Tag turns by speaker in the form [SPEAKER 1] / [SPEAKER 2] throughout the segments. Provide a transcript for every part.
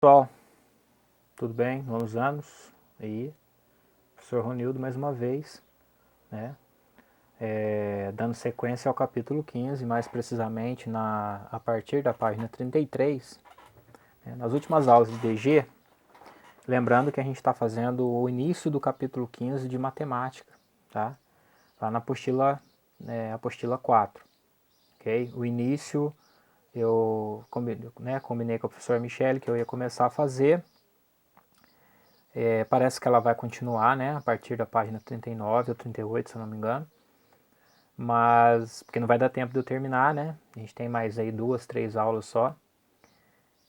[SPEAKER 1] Pessoal, tudo bem? Bons anos aí, professor Ronildo mais uma vez, né? Dando sequência ao capítulo 15, mais precisamente a partir da página 33, né? Nas últimas aulas de DG, lembrando que a gente está fazendo o início do capítulo 15 de matemática, tá? Lá na apostila, apostila 4, ok? O início eu combinei com a professora Michele que eu ia começar a fazer. Parece que ela vai continuar, né, a partir da página 39 ou 38, se eu não me engano. Mas, porque não vai dar tempo de eu terminar, né? A gente tem mais aí 2, 3 aulas só.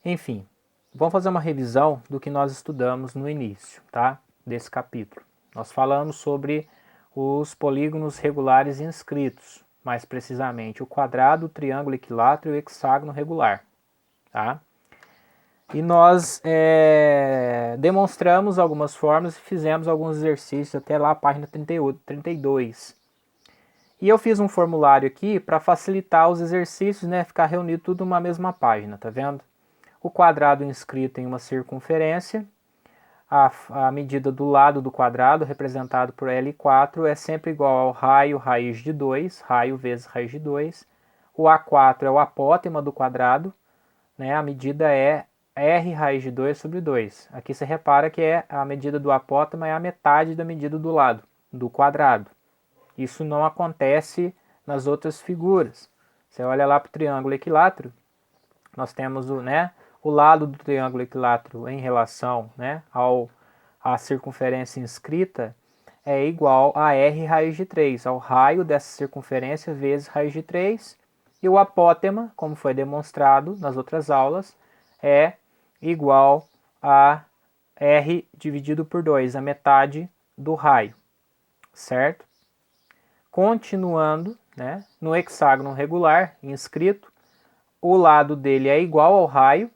[SPEAKER 1] Enfim, vamos fazer uma revisão do que nós estudamos no início, tá? Desse capítulo. Nós falamos sobre os polígonos regulares inscritos, mais precisamente o quadrado, o triângulo equilátero e o hexágono regular, tá? E nós demonstramos algumas fórmulas e fizemos alguns exercícios até lá a página 38, 32. E eu fiz um formulário aqui para facilitar os exercícios, né? Ficar reunido tudo numa mesma página, tá vendo? O quadrado inscrito em uma circunferência, a medida do lado do quadrado, representado por L4, é sempre igual ao raio raiz de 2, raio vezes raiz de 2. O A4 é o apótema do quadrado, né? A medida é R raiz de 2 sobre 2. Aqui você repara que a medida do apótema é a metade da medida do lado, do quadrado. Isso não acontece nas outras figuras. Você olha lá para o triângulo equilátero, nós temos o lado do triângulo equilátero em relação, né, à circunferência inscrita é igual a R raiz de 3, ao raio dessa circunferência vezes raiz de 3. E o apótema, como foi demonstrado nas outras aulas, é igual a R dividido por 2, a metade do raio, certo? Continuando, né, no hexágono regular inscrito, o lado dele é igual ao raio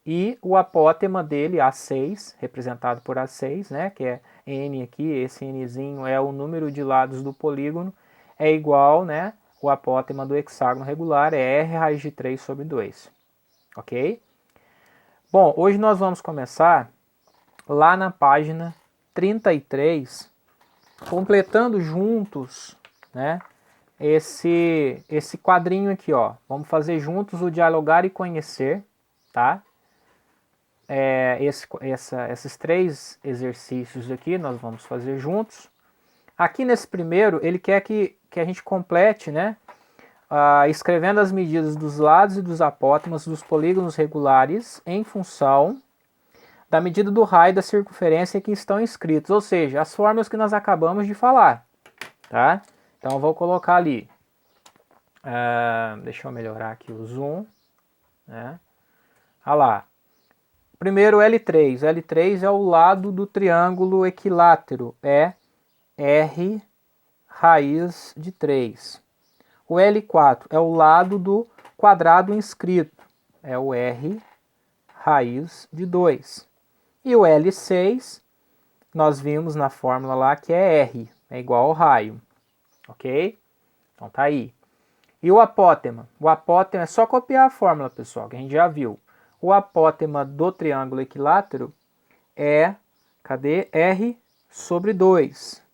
[SPEAKER 1] e o apótema dele, A6, representado por A6, né, que é N aqui, esse Nzinho é o número de lados do polígono, é igual, né, o apótema do hexágono regular é R raiz de 3 sobre 2, ok? Bom, hoje nós vamos começar lá na página 33, completando juntos, né, esse quadrinho aqui, ó. Vamos fazer juntos o dialogar e conhecer, tá? Esses 3 exercícios aqui nós vamos fazer juntos. Aqui nesse primeiro, ele quer que a gente complete, né, escrevendo as medidas dos lados e dos apótemas dos polígonos regulares em função da medida do raio da circunferência que estão inscritos, ou seja, as fórmulas que nós acabamos de falar, tá? Então eu vou colocar ali, deixa eu melhorar aqui o zoom, né? Olha lá, primeiro L3, L3 é o lado do triângulo equilátero, é R raiz de 3. O L4 é o lado do quadrado inscrito, é o R raiz de 2. E o L6, nós vimos na fórmula lá que é R, é igual ao raio, ok? Então tá aí. E o apótema? O apótema é só copiar a fórmula, pessoal, que a gente já viu. O apótema do triângulo equilátero é, cadê? R sobre 2.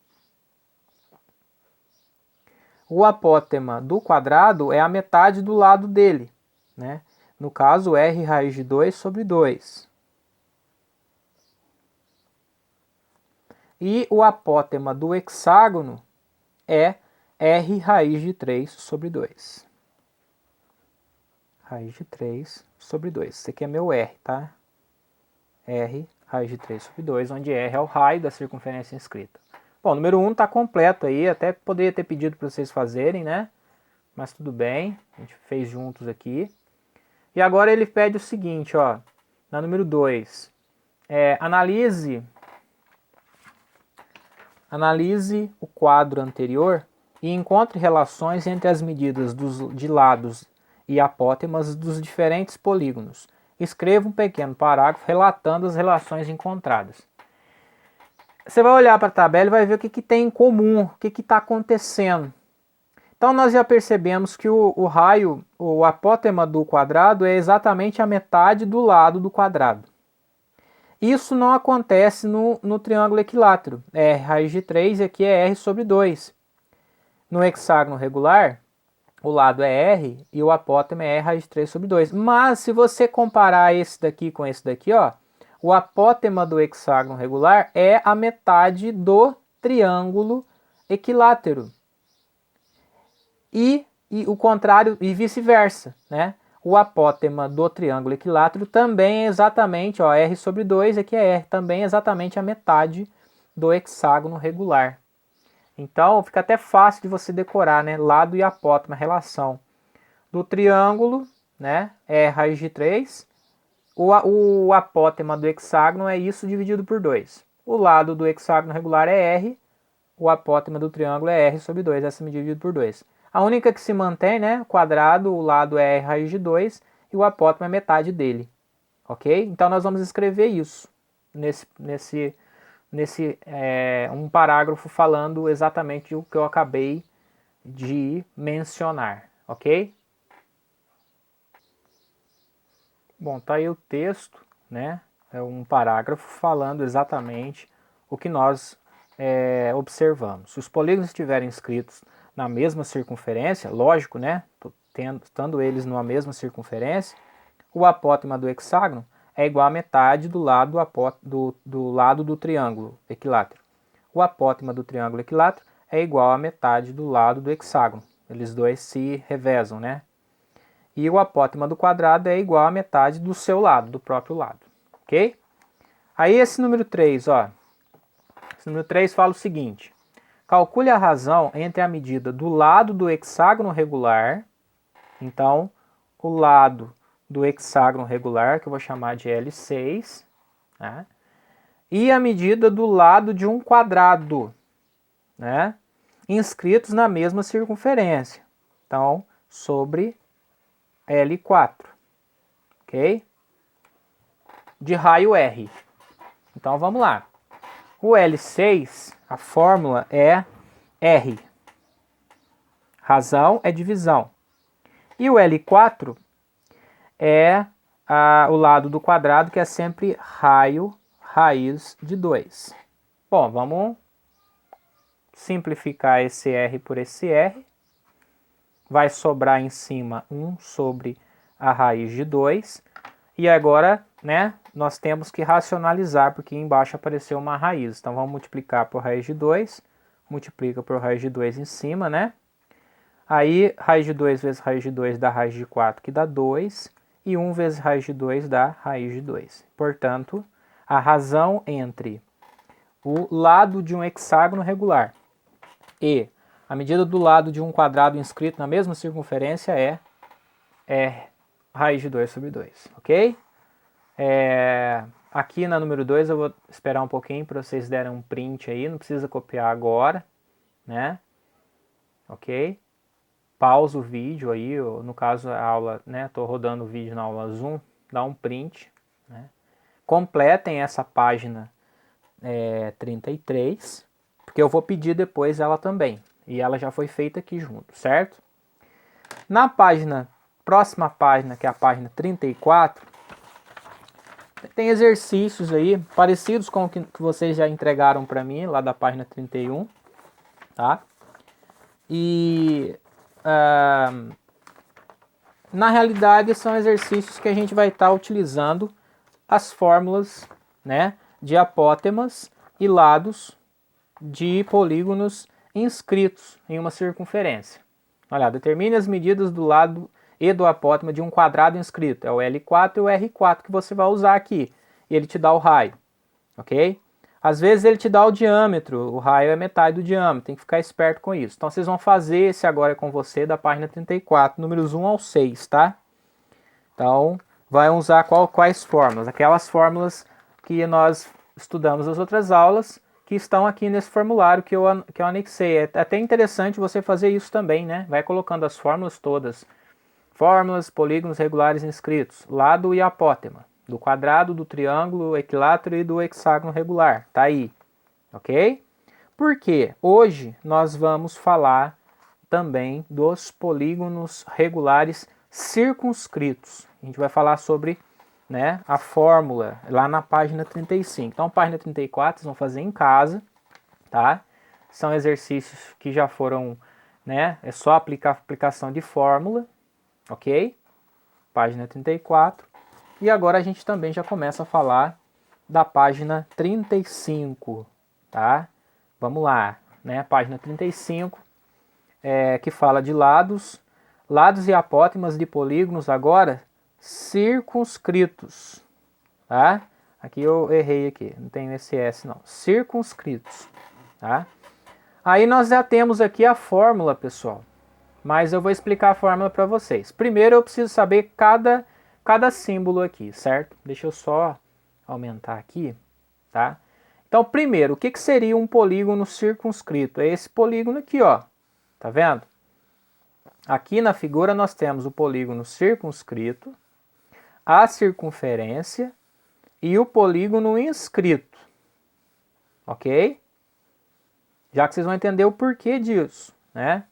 [SPEAKER 1] O apótema do quadrado é a metade do lado dele, né? No caso, R raiz de 2 sobre 2. E o apótema do hexágono é R raiz de 3 sobre 2. Raiz de 3 sobre 2. Esse aqui é meu R, tá? R raiz de 3 sobre 2, onde R é o raio da circunferência inscrita. Bom, o número 1 está completo aí, até poderia ter pedido para vocês fazerem, né? Mas tudo bem, a gente fez juntos aqui. E agora ele pede o seguinte, ó, na número 2, analise o quadro anterior e encontre relações entre as medidas de lados e apótemas dos diferentes polígonos. Escreva um pequeno parágrafo relatando as relações encontradas. Você vai olhar para a tabela e vai ver o que tem em comum, o que está acontecendo. Então nós já percebemos que o raio, o apótema do quadrado é exatamente a metade do lado do quadrado. Isso não acontece no triângulo equilátero. É R raiz de 3 e aqui é R sobre 2. No hexágono regular, o lado é R e o apótema é R raiz de 3 sobre 2. Mas se você comparar esse daqui com esse daqui, ó, o apótema do hexágono regular é a metade do triângulo equilátero. E o contrário, e vice-versa, né? O apótema do triângulo equilátero também é exatamente, ó, R sobre 2, aqui é R, também é exatamente a metade do hexágono regular. Então, fica até fácil de você decorar, né? Lado e apótema, a relação do triângulo, né? É raiz de 3. O apótema do hexágono é isso dividido por 2. O lado do hexágono regular é R, o apótema do triângulo é R sobre 2, essa medida dividido por 2. A única que se mantém, né, quadrado, o lado é R raiz de 2 e o apótema é metade dele, ok? Então nós vamos escrever isso nesse um parágrafo falando exatamente o que eu acabei de mencionar, ok? Bom, tá aí o texto, né? É um parágrafo falando exatamente o que nós observamos. Se os polígonos estiverem inscritos na mesma circunferência, lógico, né? Estando eles numa mesma circunferência, o apótema do hexágono é igual a metade do lado do triângulo equilátero. O apótema do triângulo equilátero é igual a metade do lado do hexágono. Eles dois se revezam, né? E o apótema do quadrado é igual a metade do seu lado, do próprio lado. Ok? Aí esse número 3, ó. Esse número 3 fala o seguinte. Calcule a razão entre a medida do lado do hexágono regular. Então, o lado do hexágono regular, que eu vou chamar de L6, né? E a medida do lado de um quadrado, né? Inscritos na mesma circunferência. Então, sobre L4, ok? De raio R. Então, vamos lá. O L6, a fórmula é R. Razão é divisão. E o L4 é o lado do quadrado, que é sempre raio raiz de 2. Bom, vamos simplificar esse R por esse R. Vai sobrar em cima 1 sobre a raiz de 2. E agora, né, nós temos que racionalizar, porque embaixo apareceu uma raiz. Então vamos multiplicar por raiz de 2. Multiplica por raiz de 2 em cima, né? Aí, raiz de 2 vezes raiz de 2 dá raiz de 4, que dá 2. E 1 vezes raiz de 2 dá raiz de 2. Portanto, a razão entre o lado de um hexágono regular e a medida do lado de um quadrado inscrito na mesma circunferência é raiz de 2 sobre 2, ok? Aqui na número 2 eu vou esperar um pouquinho para vocês derem um print aí, não precisa copiar agora, né? Ok? Pausa o vídeo aí, no caso a aula, né? Estou rodando o vídeo na aula Zoom, dá um print, né? Completem essa página 33, porque eu vou pedir depois ela também, e ela já foi feita aqui junto, certo? Na próxima página, que é a página 34, tem exercícios aí parecidos com o que vocês já entregaram para mim, lá da página 31, tá? E na realidade são exercícios que a gente vai estar utilizando as fórmulas, né, de apótemas e lados de polígonos inscritos em uma circunferência. Olha, determine as medidas do lado e do apótema de um quadrado inscrito. É o L4 e o R4 que você vai usar aqui. E ele te dá o raio, ok? Às vezes ele te dá o diâmetro, o raio é metade do diâmetro, tem que ficar esperto com isso. Então vocês vão fazer esse agora com você da página 34, números 1 ao 6, tá? Então, vai usar quais fórmulas? Aquelas fórmulas que nós estudamos nas outras aulas, que estão aqui nesse formulário que eu anexei. É até interessante você fazer isso também, né? Vai colocando as fórmulas todas. Fórmulas, polígonos regulares inscritos, lado e apótema, do quadrado, do triângulo, equilátero e do hexágono regular. Tá aí, ok? Porque hoje nós vamos falar também dos polígonos regulares circunscritos. A gente vai falar sobre, né, a fórmula lá na página 35. Então, página 34, vocês vão fazer em casa, tá? São exercícios que já foram, né, é só aplicação de fórmula, ok? Página 34. E agora a gente também já começa a falar da página 35, tá? Vamos lá, né? Página 35, que fala de lados e apótemas de polígonos agora circunscritos, tá? Aqui eu errei aqui, não tem esse S não, circunscritos, tá? Aí nós já temos aqui a fórmula, pessoal, mas eu vou explicar a fórmula para vocês. Primeiro eu preciso saber cada símbolo aqui, certo? Deixa eu só aumentar aqui, tá? Então, primeiro, o que seria um polígono circunscrito? É esse polígono aqui, ó, tá vendo? Aqui na figura nós temos o polígono circunscrito, a circunferência e o polígono inscrito, ok? Já que vocês vão entender o porquê disso, né?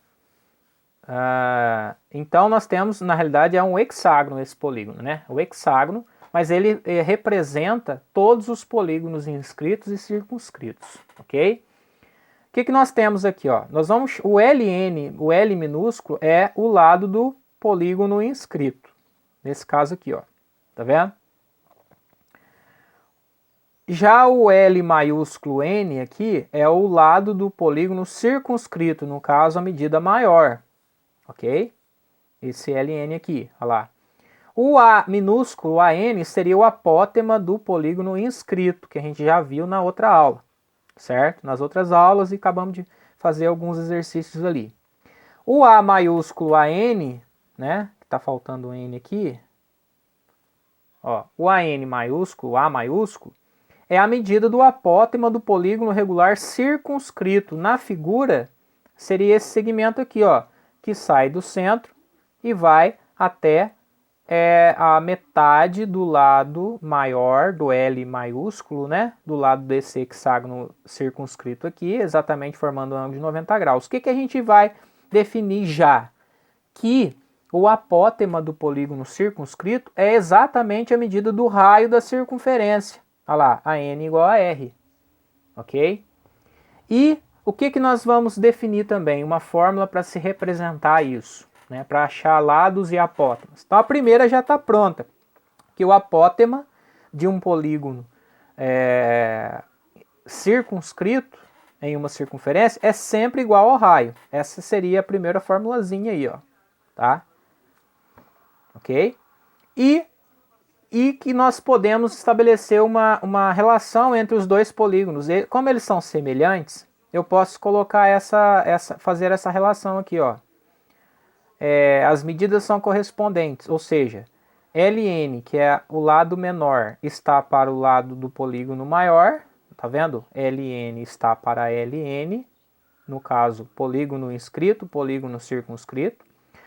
[SPEAKER 1] Então nós temos, na realidade é um hexágono esse polígono, né? O hexágono, mas ele representa todos os polígonos inscritos e circunscritos, ok? O que nós temos aqui, ó? Nós vamos, o L minúsculo é o lado do polígono inscrito, nesse caso aqui, ó, tá vendo? Já o L maiúsculo N aqui é o lado do polígono circunscrito, no caso a medida maior, ok? Esse LN aqui, olha lá. O A minúsculo, o AN, seria o apótema do polígono inscrito, que a gente já viu na outra aula, certo? Nas outras aulas e acabamos de fazer alguns exercícios ali. O A maiúsculo, AN, né? Que tá faltando o N aqui. Ó, o AN maiúsculo, A maiúsculo, é a medida do apótema do polígono regular circunscrito. Na figura, seria esse segmento aqui, ó, que sai do centro e vai até a metade do lado maior do L maiúsculo, né? Do lado desse hexágono circunscrito aqui, exatamente formando um ângulo de 90 graus. O que a gente vai definir já? Que o apótema do polígono circunscrito é exatamente a medida do raio da circunferência. Olha lá, a N igual a R, ok? E o que nós vamos definir também? Uma fórmula para se representar isso, né? Para achar lados e apótemas. Então a primeira já está pronta, que o apótema de um polígono circunscrito em uma circunferência é sempre igual ao raio. Essa seria a primeira formulazinha aí, ó, tá? Ok? E que nós podemos estabelecer uma relação entre os dois polígonos. E como eles são semelhantes, eu posso colocar fazer essa relação aqui, ó. As medidas são correspondentes, ou seja, LN, que é o lado menor, está para o lado do polígono maior, tá vendo? LN está para LN, no caso, polígono inscrito, polígono circunscrito.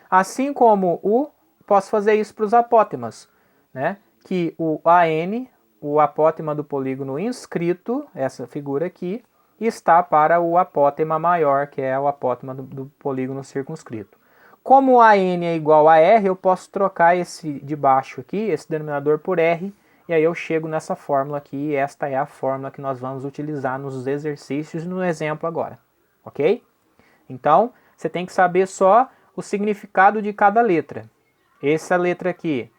[SPEAKER 1] Assim como posso fazer isso para os apótemas, né? Que o AN, o apótema do polígono inscrito, essa figura aqui, está para o apótema maior, que é o apótema do polígono circunscrito. Como AN é igual a R, eu posso trocar esse de baixo aqui, esse denominador por R, e aí eu chego nessa fórmula aqui, e esta é a fórmula que nós vamos utilizar nos exercícios no exemplo agora, ok? Então, você tem que saber só o significado de cada letra. Essa letra aqui,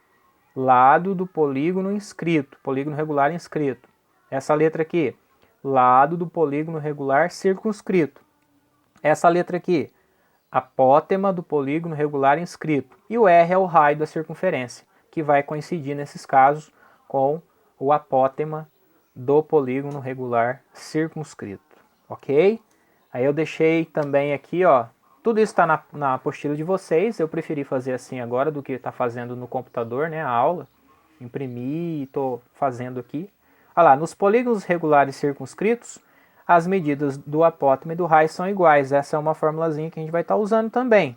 [SPEAKER 1] lado do polígono inscrito, polígono regular inscrito. Essa letra aqui, lado do polígono regular circunscrito. Essa letra aqui, apótema do polígono regular inscrito. E o R é o raio da circunferência, que vai coincidir nesses casos com o apótema do polígono regular circunscrito. Ok? Aí eu deixei também aqui, ó, tudo isso está na apostila de vocês. Eu preferi fazer assim agora do que estar fazendo no computador, né, a aula. Imprimi e estou fazendo aqui. Olha lá, nos polígonos regulares circunscritos, as medidas do apótema e do raio são iguais. Essa é uma formulazinha que a gente vai estar usando também.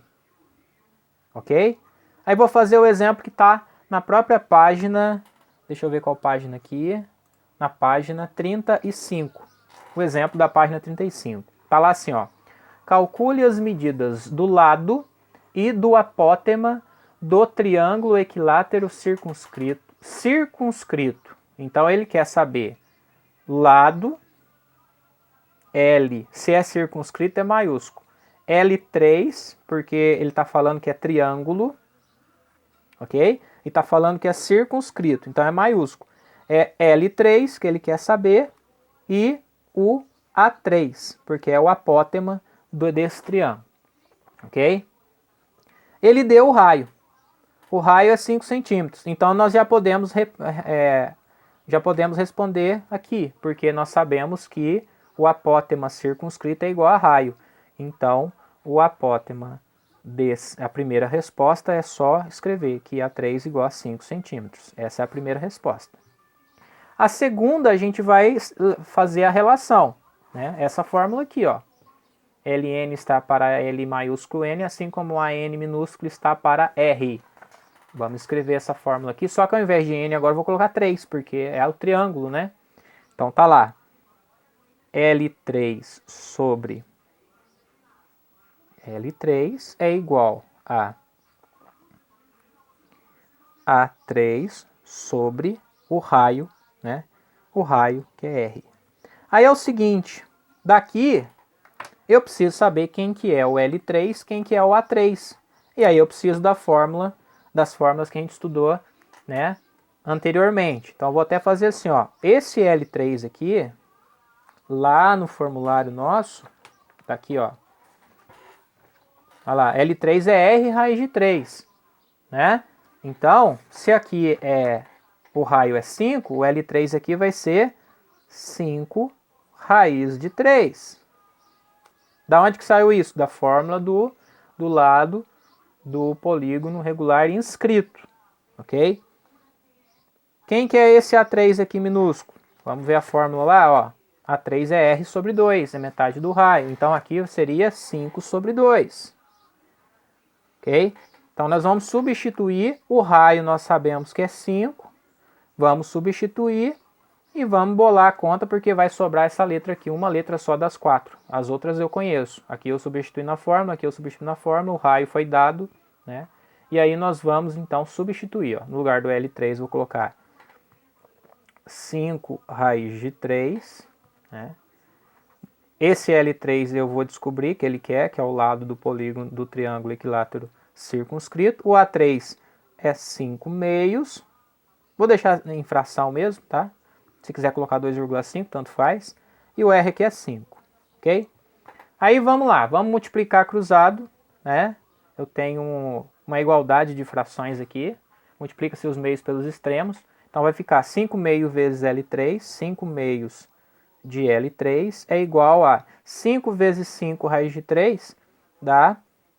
[SPEAKER 1] Ok? Aí vou fazer o exemplo que está na própria página. Deixa eu ver qual página aqui. Na página 35. O exemplo da página 35. Está lá assim, ó. Calcule as medidas do lado e do apótema do triângulo equilátero circunscrito circunscrito. Então ele quer saber lado, L, se é circunscrito é maiúsculo. L3, porque ele está falando que é triângulo, ok? E está falando que é circunscrito, então é maiúsculo. É L3 que ele quer saber e o A3, porque é o apótema desse triângulo, ok? Ele deu o raio. O raio é 5 centímetros, então nós já podemos responder aqui, porque nós sabemos que o apótema circunscrito é igual a raio. Então, o apótema a primeira resposta é só escrever que A3 igual a 5 centímetros. Essa é a primeira resposta. A segunda, a gente vai fazer a relação, né? Essa fórmula aqui, ó. Ln está para L maiúsculo N, assim como a N minúsculo está para R. Vamos escrever essa fórmula aqui, só que ao invés de N agora eu vou colocar 3, porque é o triângulo, né? Então tá lá. L3 sobre L3 é igual a A3 sobre o raio, né? O raio que é R. Aí é o seguinte, daqui eu preciso saber quem que é o L3, quem que é o A3. E aí eu preciso das fórmulas que a gente estudou, né, anteriormente. Então eu vou até fazer assim, ó. Esse L3 aqui, lá no formulário nosso, tá aqui, ó. Olha lá, L3 é R raiz de 3, né? Então, se aqui o raio é 5, o L3 aqui vai ser 5 raiz de 3. Da onde que saiu isso? Da fórmula do lado do polígono regular inscrito, ok? Quem que é esse A3 aqui minúsculo? Vamos ver a fórmula lá, ó. A3 é R sobre 2, é metade do raio. Então aqui seria 5 sobre 2. Ok? Então nós vamos substituir o raio, nós sabemos que é 5. Vamos substituir e vamos bolar a conta, porque vai sobrar essa letra aqui, uma letra só das 4. As outras eu conheço. Aqui eu substituí na fórmula, aqui eu substituí na fórmula, o raio foi dado, né? E aí nós vamos então substituir, ó. No lugar do L3 vou colocar 5 raiz de 3, né? Esse L3 eu vou descobrir que ele quer, que é o lado do polígono do triângulo equilátero circunscrito. O A3 é 5 meios. Vou deixar em fração mesmo, tá? Se quiser colocar 2,5, tanto faz. E o R aqui é 5, ok? Aí vamos lá, vamos multiplicar cruzado, né? Eu tenho uma igualdade de frações aqui. Multiplica-se os meios pelos extremos. Então vai ficar 5 meios vezes L3, 5 meios de L3 é igual a 5 vezes 5 raiz de 3 dá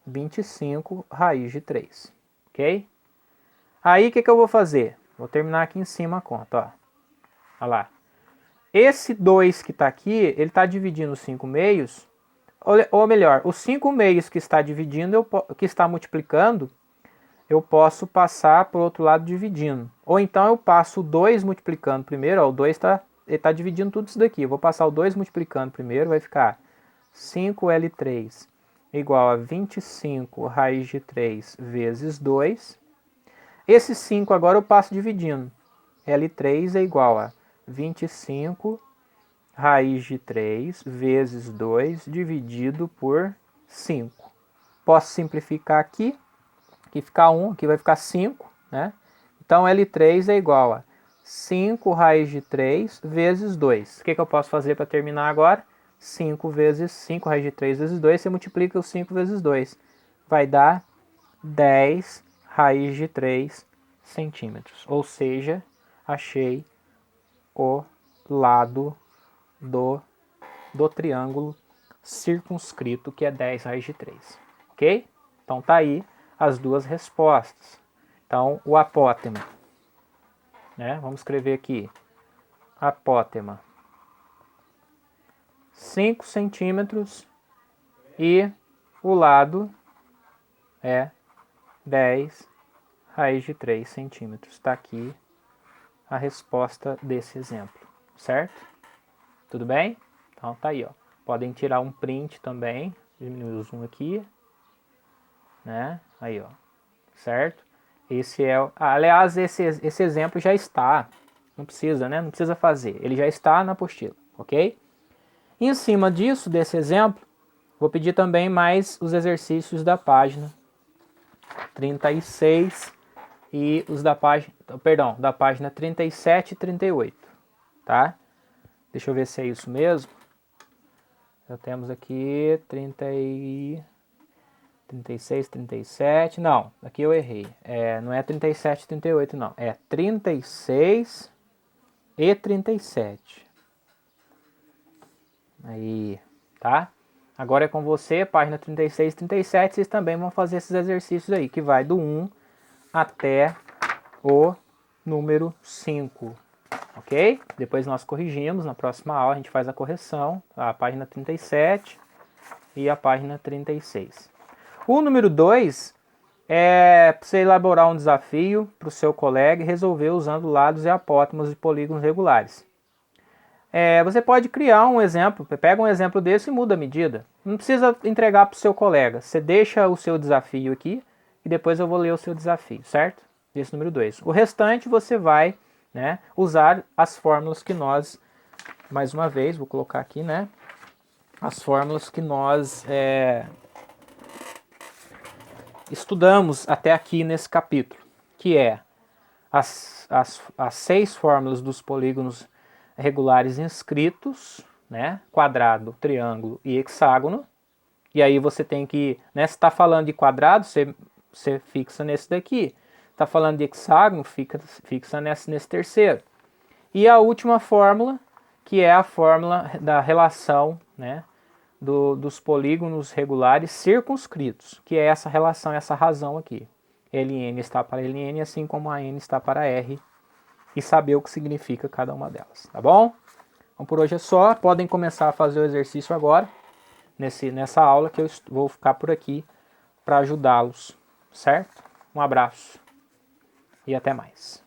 [SPEAKER 1] 25 raiz de 3, ok? Aí o que eu vou fazer? Vou terminar aqui em cima a conta, ó. Olha lá. Esse 2 que está aqui, ele está dividindo os 5 meios, ou melhor, os 5 meios que está dividindo, que está multiplicando, eu posso passar para o outro lado dividindo. Ou então eu passo o 2 multiplicando primeiro, ó, o 2 está dividindo tudo isso daqui. Eu vou passar o 2 multiplicando primeiro, vai ficar 5L3 igual a 25 raiz de 3 vezes 2. Esse 5 agora eu passo dividindo. L3 é igual a 25 raiz de 3 vezes 2 dividido por 5. Posso simplificar aqui. Aqui fica 1, aqui vai ficar 5, né? Então L3 é igual a 5 raiz de 3 vezes 2. O que eu posso fazer para terminar agora? 5 vezes 5 raiz de 3 vezes 2, você multiplica o 5 vezes 2. Vai dar 10 raiz de 3 centímetros. Ou seja, achei o lado do triângulo circunscrito, que é 10 raiz de 3. Ok? Então tá aí as duas respostas. Então, o apótema, né? Vamos escrever aqui. Apótema 5 centímetros e o lado é 10 raiz de 3 centímetros. Está aqui a resposta desse exemplo, certo? Tudo bem? Então tá aí, ó. Podem tirar um print também, diminuir o zoom aqui, né? Aí, ó, certo? Esse é, aliás, esse exemplo já está, não precisa, né? Não precisa fazer, ele já está na apostila, ok? Em cima disso, desse exemplo, vou pedir também mais os exercícios da página 36 e os da página, perdão, da página 37 e 38, tá? Deixa eu ver se é isso mesmo. Já temos aqui 36, 37, não, aqui eu errei. Não é 37 e 38 não, é 36 e 37. Aí, tá? Agora é com você, página 36 e 37, vocês também vão fazer esses exercícios aí, que vai do 1 até o número 5, ok? Depois nós corrigimos, na próxima aula a gente faz a correção, a página 37 e a página 36. O número 2 é para você elaborar um desafio para o seu colega e resolver usando lados e apótemos de polígonos regulares. Você pode criar um exemplo, pega um exemplo desse e muda a medida. Não precisa entregar para o seu colega, você deixa o seu desafio aqui e depois eu vou ler o seu desafio, certo? Esse número 2. O restante você vai, né, usar as fórmulas que nós, mais uma vez, vou colocar aqui, né, as fórmulas que nós estudamos até aqui nesse capítulo, que é as 6 fórmulas dos polígonos regulares inscritos, né, quadrado, triângulo e hexágono. E aí você tem que, né, se está falando de quadrado, você fixa nesse daqui. Está falando de hexágono, fixa nesse terceiro. E a última fórmula, que é a fórmula da relação, né, dos polígonos regulares circunscritos, que é essa relação, essa razão aqui. LN está para LN, assim como a N está para R, e saber o que significa cada uma delas, tá bom? Então por hoje é só, podem começar a fazer o exercício agora, nessa aula que eu vou ficar por aqui para ajudá-los, certo? Um abraço e até mais.